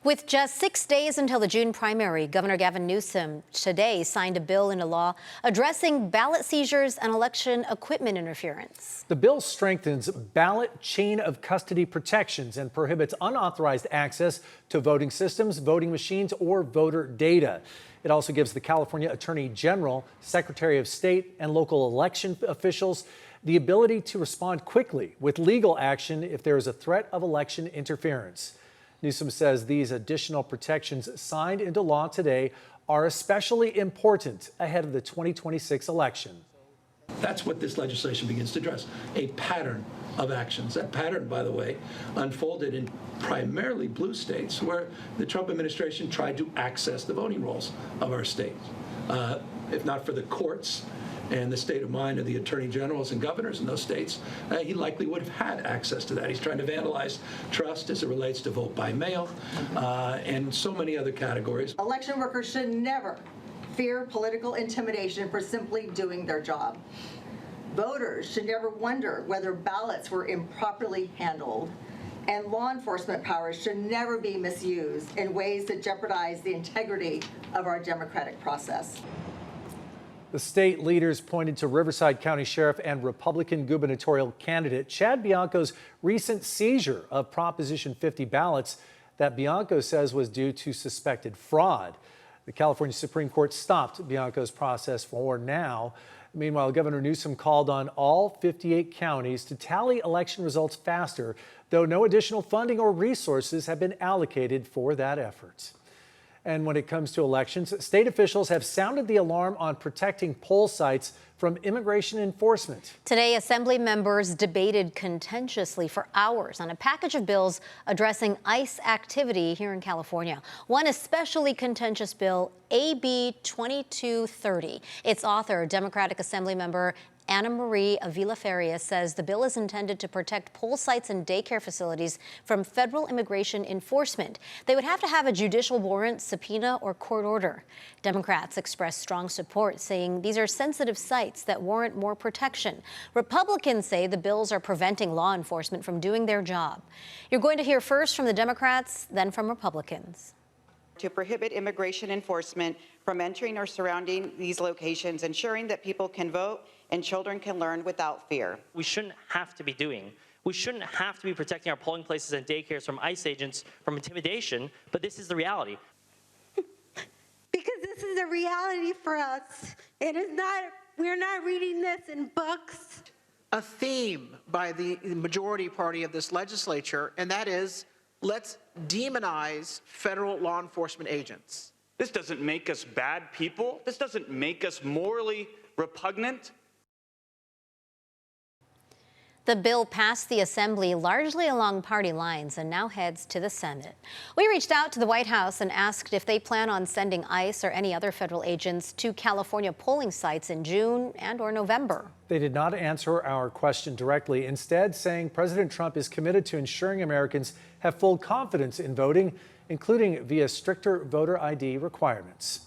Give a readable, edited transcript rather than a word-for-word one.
With just 6 days until the June primary, Governor Gavin Newsom today signed a bill into law addressing ballot seizures and election equipment interference. The bill strengthens ballot chain of custody protections and prohibits unauthorized access to voting systems, voting machines, or voter data. It also gives the California Attorney General, Secretary of State, and local election officials the ability to respond quickly with legal action if there is a threat of election interference. Newsom says these additional protections signed into law today are especially important ahead of the 2026 election. That's what this legislation begins to address, a pattern of actions. That pattern, by the way, unfolded in primarily blue states where the Trump administration tried to access the voting rolls of our state. If not for the courts and the state of mind of the attorney generals and governors in those states, he likely would have had access to that. He's trying to vandalize trust as it relates to vote by mail and so many other categories. Election workers should never fear political intimidation for simply doing their job. Voters should never wonder whether ballots were improperly handled, and law enforcement powers should never be misused in ways that jeopardize the integrity of our democratic process. The state leaders pointed to Riverside County Sheriff and Republican gubernatorial candidate Chad Bianco's recent seizure of Proposition 50 ballots that Bianco says was due to suspected fraud. The California Supreme Court stopped Bianco's process for now. Meanwhile, Governor Newsom called on all 58 counties to tally election results faster, though no additional funding or resources have been allocated for that effort. And when it comes to elections, state officials have sounded the alarm on protecting poll sites from immigration enforcement. Today, Assembly members debated contentiously for hours on a package of bills addressing ICE activity here in California. One especially contentious bill, AB 2230. Its author, Democratic Assembly member Ana Maria Avila Farias, says the bill is intended to protect poll sites and daycare facilities from federal immigration enforcement. They would have to have a judicial warrant, subpoena, or court order. Democrats expressed strong support, saying these are sensitive sites that warrant more protection. Republicans say the bills are preventing law enforcement from doing their job. You're going to hear first from the Democrats, then from Republicans. To prohibit immigration enforcement from entering or surrounding these locations, ensuring that people can vote and children can learn without fear. We shouldn't have to be protecting our polling places and daycares from ICE agents from intimidation, but this is the reality. Because this is a reality for us. It is not, we're not reading this in books. A theme by the majority party of this legislature, and that is, let's demonize federal law enforcement agents. This doesn't make us bad people. This doesn't make us morally repugnant. The bill passed the Assembly largely along party lines and now heads to the Senate. We reached out to the White House and asked if they plan on sending ICE or any other federal agents to California polling sites in June and/or November. They did not answer our question directly, instead saying President Trump is committed to ensuring Americans have full confidence in voting, including via stricter voter ID requirements.